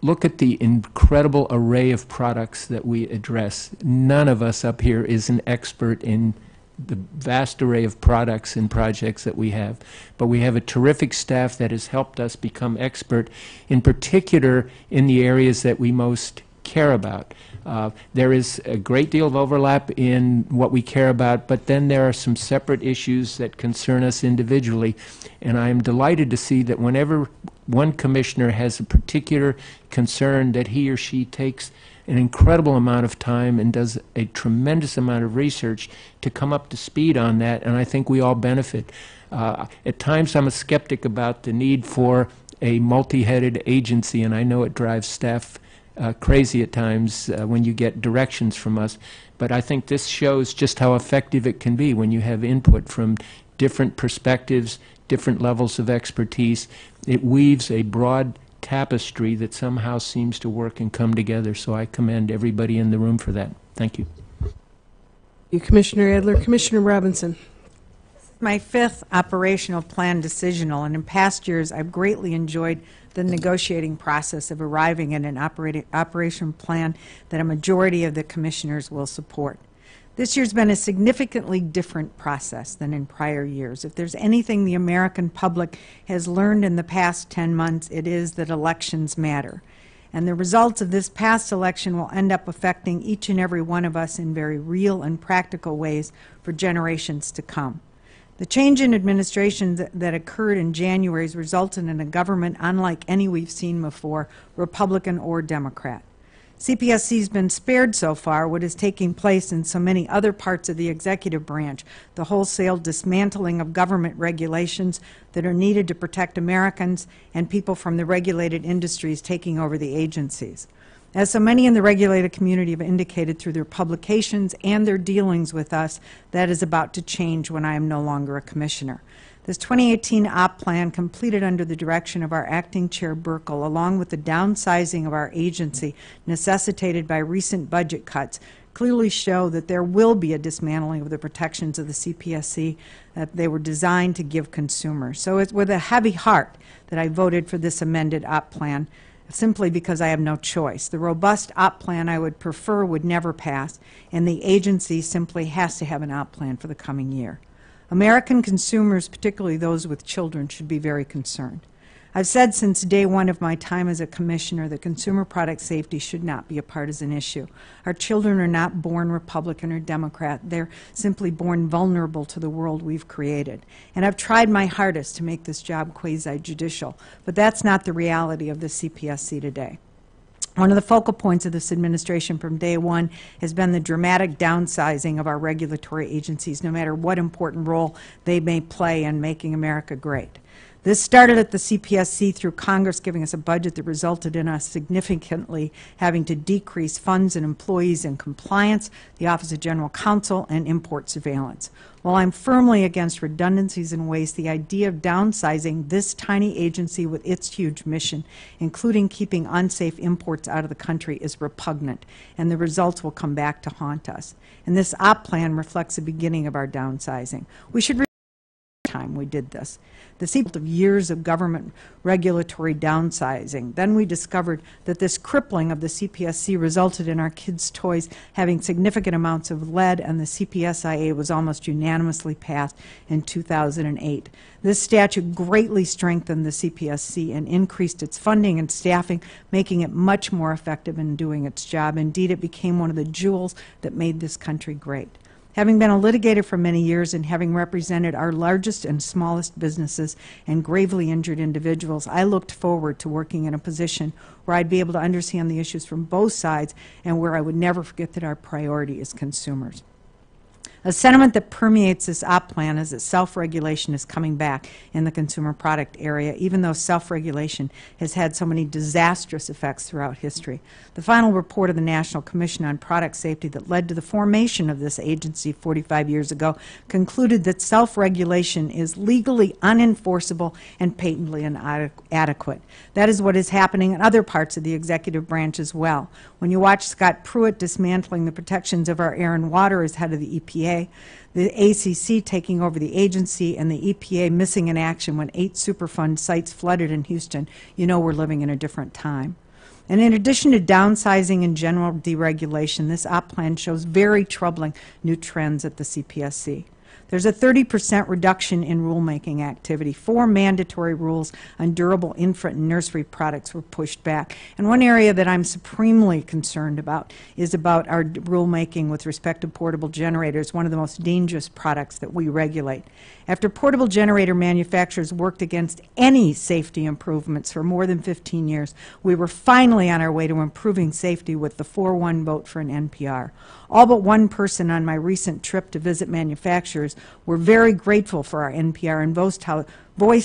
look at the incredible array of products that we address. None of us up here is an expert in the vast array of products and projects that we have, but we have a terrific staff that has helped us become expert, in particular in the areas that we most care about. There is a great deal of overlap in what we care about, but then there are some separate issues that concern us individually, and I am delighted to see that whenever one commissioner has a particular concern, that he or she takes an incredible amount of time and does a tremendous amount of research to come up to speed on that, and I think we all benefit. At times I'm a skeptic about the need for a multi-headed agency, and I know it drives staff crazy at times when you get directions from us, but I think this shows just how effective it can be when you have input from different perspectives, different levels of expertise. It weaves a broad tapestry that somehow seems to work and come together, so I commend everybody in the room for that. Thank you. You, Commissioner Adler. Commissioner Robinson. My fifth operational plan decisional, and in past years I've greatly enjoyed the negotiating process of arriving at an operation plan that a majority of the commissioners will support. This year's been a significantly different process than in prior years. If there's anything the American public has learned in the past 10 months, it is that elections matter. And the results of this past election will end up affecting each and every one of us in very real and practical ways for generations to come. The change in administration that occurred in January has resulted in a government unlike any we've seen before, Republican or Democrat. CPSC has been spared so far what is taking place in so many other parts of the executive branch, the wholesale dismantling of government regulations that are needed to protect Americans and people from the regulated industries taking over the agencies. As so many in the regulated community have indicated through their publications and their dealings with us, that is about to change when I am no longer a commissioner. This 2018 op plan, completed under the direction of our acting chair Burkle, along with the downsizing of our agency necessitated by recent budget cuts, clearly show that there will be a dismantling of the protections of the CPSC that they were designed to give consumers. So it's with a heavy heart that I voted for this amended op plan, simply because I have no choice. The robust op plan I would prefer would never pass, and the agency simply has to have an op plan for the coming year. American consumers, particularly those with children, should be very concerned. I've said since day one of my time as a commissioner that consumer product safety should not be a partisan issue. Our children are not born Republican or Democrat. They're simply born vulnerable to the world we've created. And I've tried my hardest to make this job quasi-judicial, but that's not the reality of the CPSC today. One of the focal points of this administration from day one has been the dramatic downsizing of our regulatory agencies, no matter what important role they may play in making America great. This started at the CPSC through Congress giving us a budget that resulted in us significantly having to decrease funds and employees in compliance, the Office of General Counsel, and import surveillance. While I'm firmly against redundancies and waste, the idea of downsizing this tiny agency with its huge mission, including keeping unsafe imports out of the country, is repugnant, and the results will come back to haunt us. And this op plan reflects the beginning of our downsizing. We should time we did this. The sequel of years of government regulatory downsizing. Then we discovered that this crippling of the CPSC resulted in our kids' toys having significant amounts of lead, and the CPSIA was almost unanimously passed in 2008. This statute greatly strengthened the CPSC and increased its funding and staffing, making it much more effective in doing its job. Indeed, it became one of the jewels that made this country great. Having been a litigator for many years and having represented our largest and smallest businesses and gravely injured individuals, I looked forward to working in a position where I'd be able to understand the issues from both sides and where I would never forget that our priority is consumers. A sentiment that permeates this op plan is that self-regulation is coming back in the consumer product area, even though self-regulation has had so many disastrous effects throughout history. The final report of the National Commission on Product Safety that led to the formation of this agency 45 years ago concluded that self-regulation is legally unenforceable and patently inadequate. That is what is happening in other parts of the executive branch as well. When you watch Scott Pruitt dismantling the protections of our air and water as head of the EPA, the ACC taking over the agency, and the EPA missing in action when 8 Superfund sites flooded in Houston, you know we're living in a different time. And in addition to downsizing and general deregulation, this op plan shows very troubling new trends at the CPSC. There's a 30% reduction in rulemaking activity. 4 mandatory rules on durable infant and nursery products were pushed back. And one area that I'm supremely concerned about is about our rulemaking with respect to portable generators, one of the most dangerous products that we regulate. After portable generator manufacturers worked against any safety improvements for more than 15 years, we were finally on our way to improving safety with the 4-1 vote for an NPR. All but one person on my recent trip to visit manufacturers were very grateful for our NPR and voiced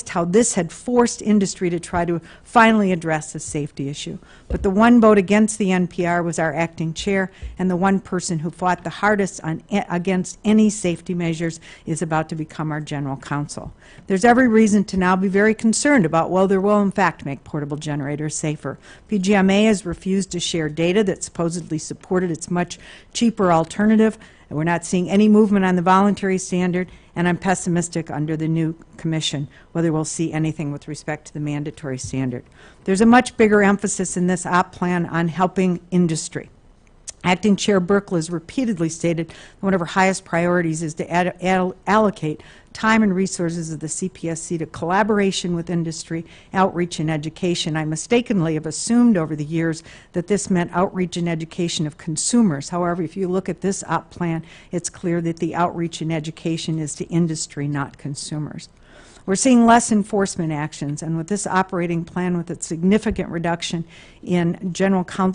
how this had forced industry to try to finally address the safety issue. But the one vote against the NPR was our acting chair, and the one person who fought the hardest against any safety measures is about to become our general counsel. There's every reason to now be very concerned about whether we'll in fact make portable generators safer. PGMA has refused to share data that supposedly supported its much cheaper alternative. We're not seeing any movement on the voluntary standard, and I'm pessimistic under the new commission whether we'll see anything with respect to the mandatory standard. There's a much bigger emphasis in this op plan on helping industry. Acting Chair Burkle has repeatedly stated that one of her highest priorities is to allocate time and resources of the CPSC to collaboration with industry, outreach, and education. I mistakenly have assumed over the years that this meant outreach and education of consumers. However, if you look at this op plan, it's clear that the outreach and education is to industry, not consumers. We're seeing less enforcement actions, and with this operating plan, with its significant reduction in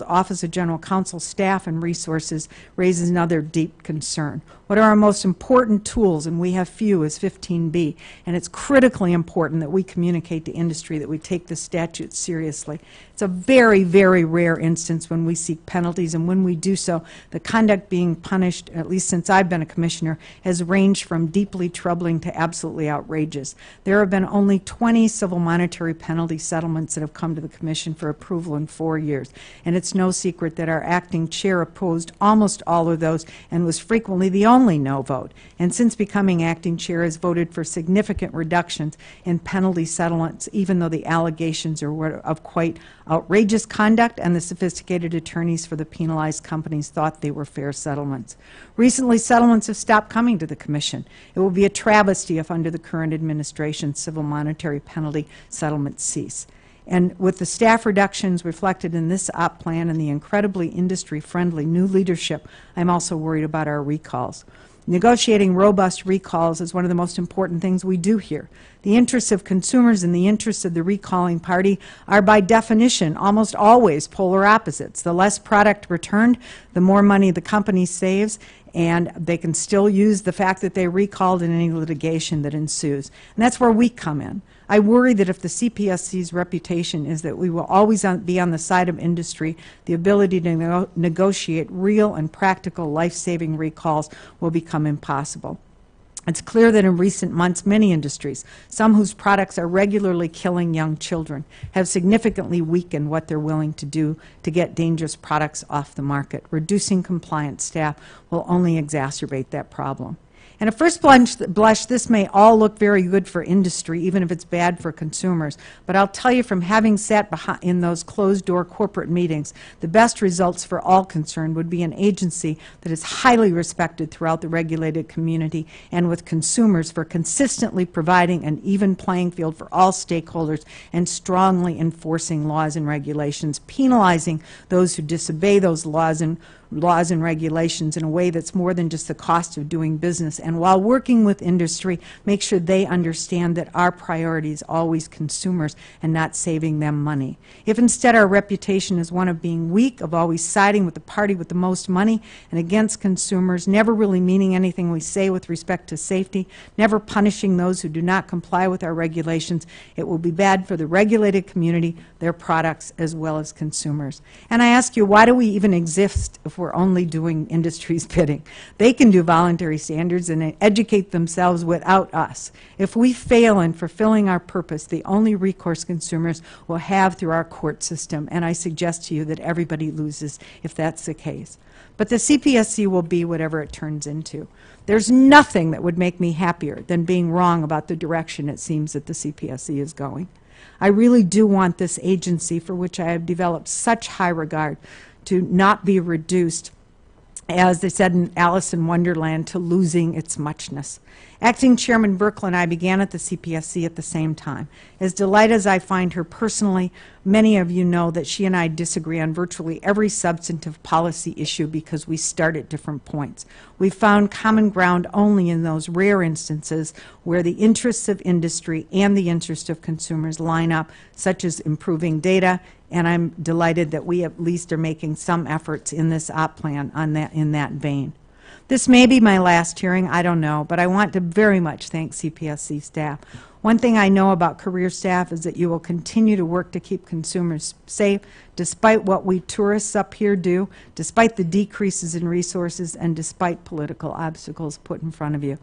Office of General Counsel staff and resources, raises another deep concern. What are our most important tools, and we have few, is 15B, and it's critically important that we communicate to industry that we take this statute seriously. It's a very, very rare instance when we seek penalties, and when we do so, the conduct being punished, at least since I've been a commissioner, has ranged from deeply troubling to absolutely outrageous. There have been only 20 civil monetary penalty settlements that have come to the Commission for approval in 4 years, and it's no secret that our acting chair opposed almost all of those and was frequently the only no vote. And since becoming acting chair, has voted for significant reductions in penalty settlements, even though the allegations are of quite outrageous conduct and the sophisticated attorneys for the penalized companies thought they were fair settlements. Recently, settlements have stopped coming to the Commission. It will be a travesty if under the current administration civil monetary penalty settlements cease. And with the staff reductions reflected in this op plan and the incredibly industry-friendly new leadership, I'm also worried about our recalls. Negotiating robust recalls is one of the most important things we do here. The interests of consumers and the interests of the recalling party are by definition almost always polar opposites. The less product returned, the more money the company saves, and they can still use the fact that they recalled in any litigation that ensues. And that's where we come in. I worry that if the CPSC's reputation is that we will always be on the side of industry, the ability to negotiate real and practical life-saving recalls will become impossible. It's clear that in recent months, many industries, some whose products are regularly killing young children, have significantly weakened what they're willing to do to get dangerous products off the market. Reducing compliance staff will only exacerbate that problem. And at first blush, this may all look very good for industry, even if it's bad for consumers. But I'll tell you, from having sat in those closed-door corporate meetings, the best results for all concerned would be an agency that is highly respected throughout the regulated community and with consumers for consistently providing an even playing field for all stakeholders and strongly enforcing laws and regulations, penalizing those who disobey those laws and regulations in a way that's more than just the cost of doing business. And while working with industry, make sure they understand that our priority is always consumers and not saving them money. If instead our reputation is one of being weak, of always siding with the party with the most money and against consumers, never really meaning anything we say with respect to safety, never punishing those who do not comply with our regulations, it will be bad for the regulated community, their products, as well as consumers. And I ask you, why do we even exist if we're only doing industry's bidding? They can do voluntary standards and educate themselves without us. If we fail in fulfilling our purpose, the only recourse consumers will have through our court system, and I suggest to you that everybody loses if that's the case. But the CPSC will be whatever it turns into. There's nothing that would make me happier than being wrong about the direction it seems that the CPSC is going. I really do want this agency, for which I have developed such high regard, to not be reduced, as they said in Alice in Wonderland, to losing its muchness. Acting Chairman Burkle and I began at the CPSC at the same time. As delighted as I find her personally, many of you know that she and I disagree on virtually every substantive policy issue because we start at different points. We've found common ground only in those rare instances where the interests of industry and the interests of consumers line up, such as improving data, and I'm delighted that we at least are making some efforts in this op plan in that vein. This may be my last hearing, I don't know, but I want to very much thank CPSC staff. One thing I know about career staff is that you will continue to work to keep consumers safe, despite what we tourists up here do, despite the decreases in resources, and despite political obstacles put in front of you.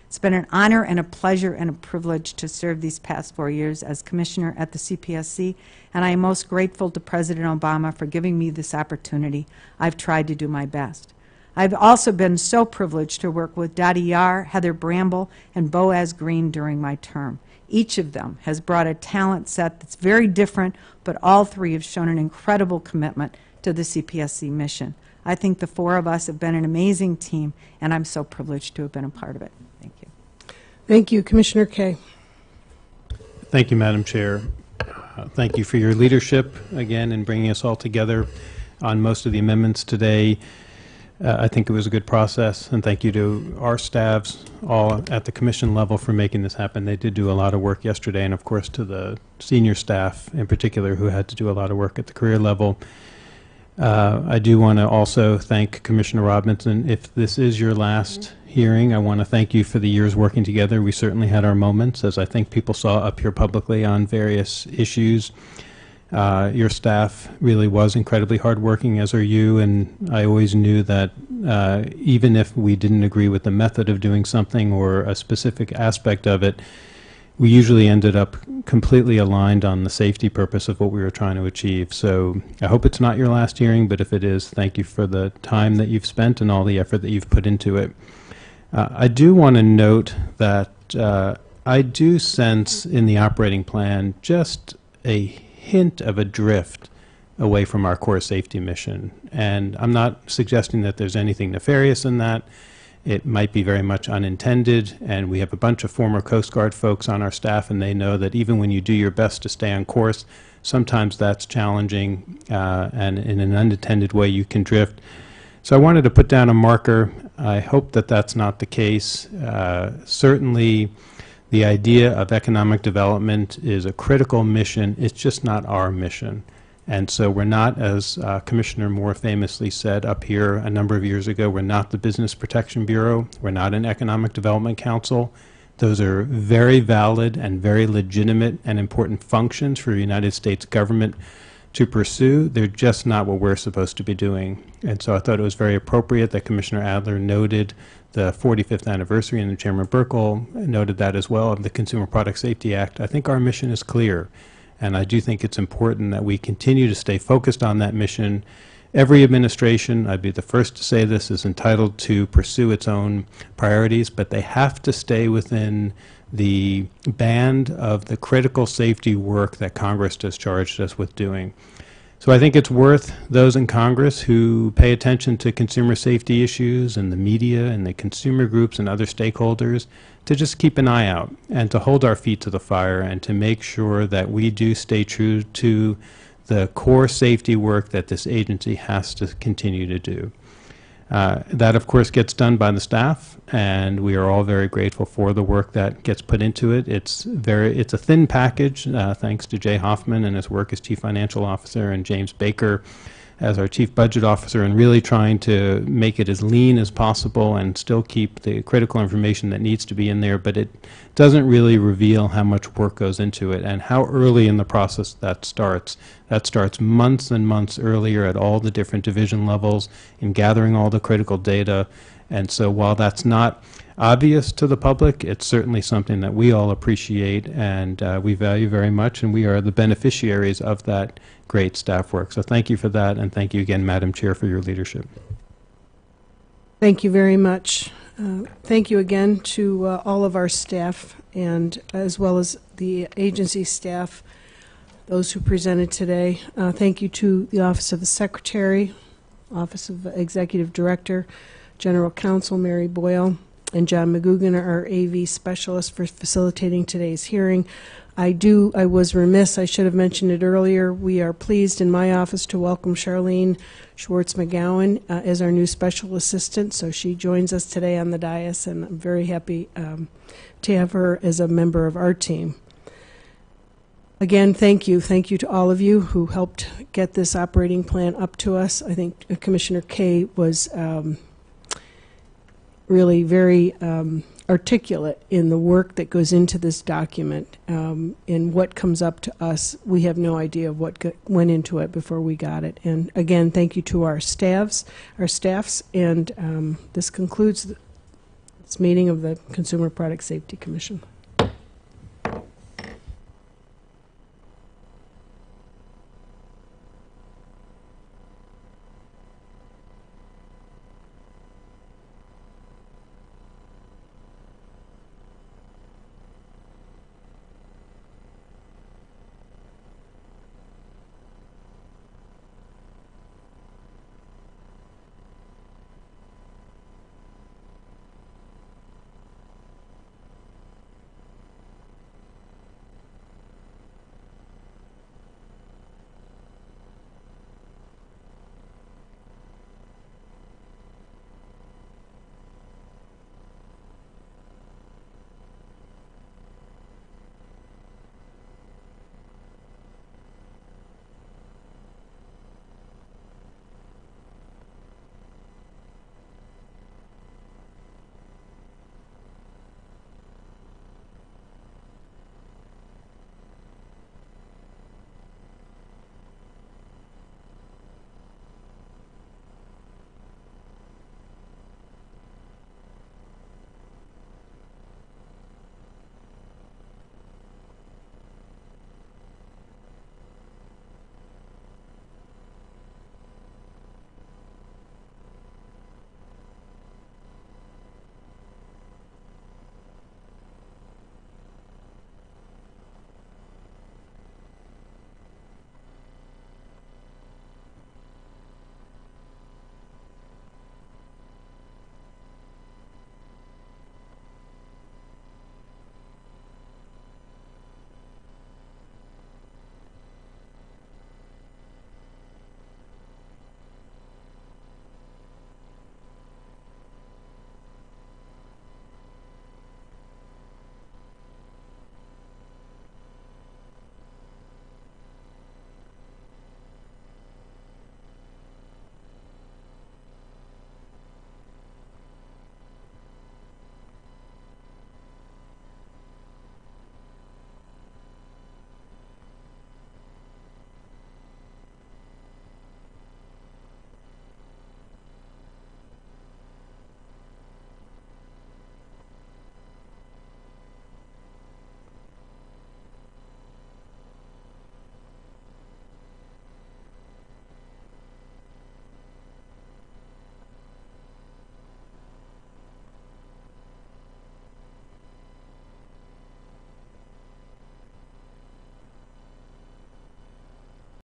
It's been an honor and a pleasure and a privilege to serve these past 4 years as Commissioner at the CPSC, and I am most grateful to President Obama for giving me this opportunity. I've tried to do my best. I've also been so privileged to work with Dottie Yar, Heather Bramble, and Boaz Green during my term. Each of them has brought a talent set that's very different, but all three have shown an incredible commitment to the CPSC mission. I think the four of us have been an amazing team, and I'm so privileged to have been a part of it. Thank you. Thank you. Commissioner Kaye. Thank you, Madam Chair. Thank you for your leadership, again, in bringing us all together on most of the amendments today. I think it was a good process, and thank you to our staffs all at the commission level for making this happen. They did do a lot of work yesterday, and of course to the senior staff in particular who had to do a lot of work at the career level. I do want to also thank Commissioner Robinson. If this is your last hearing, I want to thank you for the years working together. We certainly had our moments, as I think people saw up here publicly on various issues. Your staff really was incredibly hardworking, as are you, and I always knew that even if we didn't agree with the method of doing something or a specific aspect of it, we usually ended up completely aligned on the safety purpose of what we were trying to achieve. So I hope it's not your last hearing, but if it is, thank you for the time that you've spent and all the effort that you've put into it. I do want to note that I do sense in the operating plan just a hint of a drift away from our core safety mission. And I'm not suggesting that there's anything nefarious in that. It might be very much unintended, and we have a bunch of former Coast Guard folks on our staff, and they know that even when you do your best to stay on course, sometimes that's challenging, and in an unintended way you can drift. So I wanted to put down a marker. I hope that that's not the case. Certainly the idea of economic development is a critical mission. It's just not our mission. And so we're not, as Commissioner Moore famously said up here a number of years ago, we're not the Business Protection Bureau. We're not an Economic Development Council. Those are very valid and very legitimate and important functions for the United States government to pursue. They're just not what we're supposed to be doing. And so I thought it was very appropriate that Commissioner Adler noted the 45th anniversary, and Chairman Burkle noted that as well, of the Consumer Product Safety Act. I think our mission is clear, and I do think it's important that we continue to stay focused on that mission. Every administration, I'd be the first to say this, is entitled to pursue its own priorities, but they have to stay within the band of the critical safety work that Congress has charged us with doing. So I think it's worth those in Congress who pay attention to consumer safety issues and the media and the consumer groups and other stakeholders to just keep an eye out and to hold our feet to the fire and to make sure that we do stay true to the core safety work that this agency has to continue to do. That, of course, gets done by the staff, and we are all very grateful for the work that gets put into it. It's a thin package, thanks to Jay Hoffman and his work as Chief Financial Officer, and James Baker as our Chief Budget Officer, and really trying to make it as lean as possible and still keep the critical information that needs to be in there, but it doesn't really reveal how much work goes into it and how early in the process that starts. That starts months and months earlier at all the different division levels in gathering all the critical data. And so while that's not obvious to the public, it's certainly something that we all appreciate and we value very much, and we are the beneficiaries of that great staff work. So thank you for that, and thank you again, Madam Chair, for your leadership. Thank you very much. Thank you again to all of our staff, and as well as the agency staff, those who presented today. Thank you to the Office of the Secretary, Office of Executive Director, General Counsel Mary Boyle, and John McGugan, our AV specialist, for facilitating today's hearing. I was remiss, I should have mentioned it earlier. We are pleased in my office to welcome Charlene Schwartz-McGowan as our new special assistant. So she joins us today on the dais, and I'm very happy to have her as a member of our team. Again, thank you. Thank you to all of you who helped get this operating plan up to us. I think Commissioner Kay was really very articulate in the work that goes into this document. And what comes up to us, we have no idea of what went into it before we got it. And again, thank you to our staffs, and this concludes this meeting of the Consumer Product Safety Commission.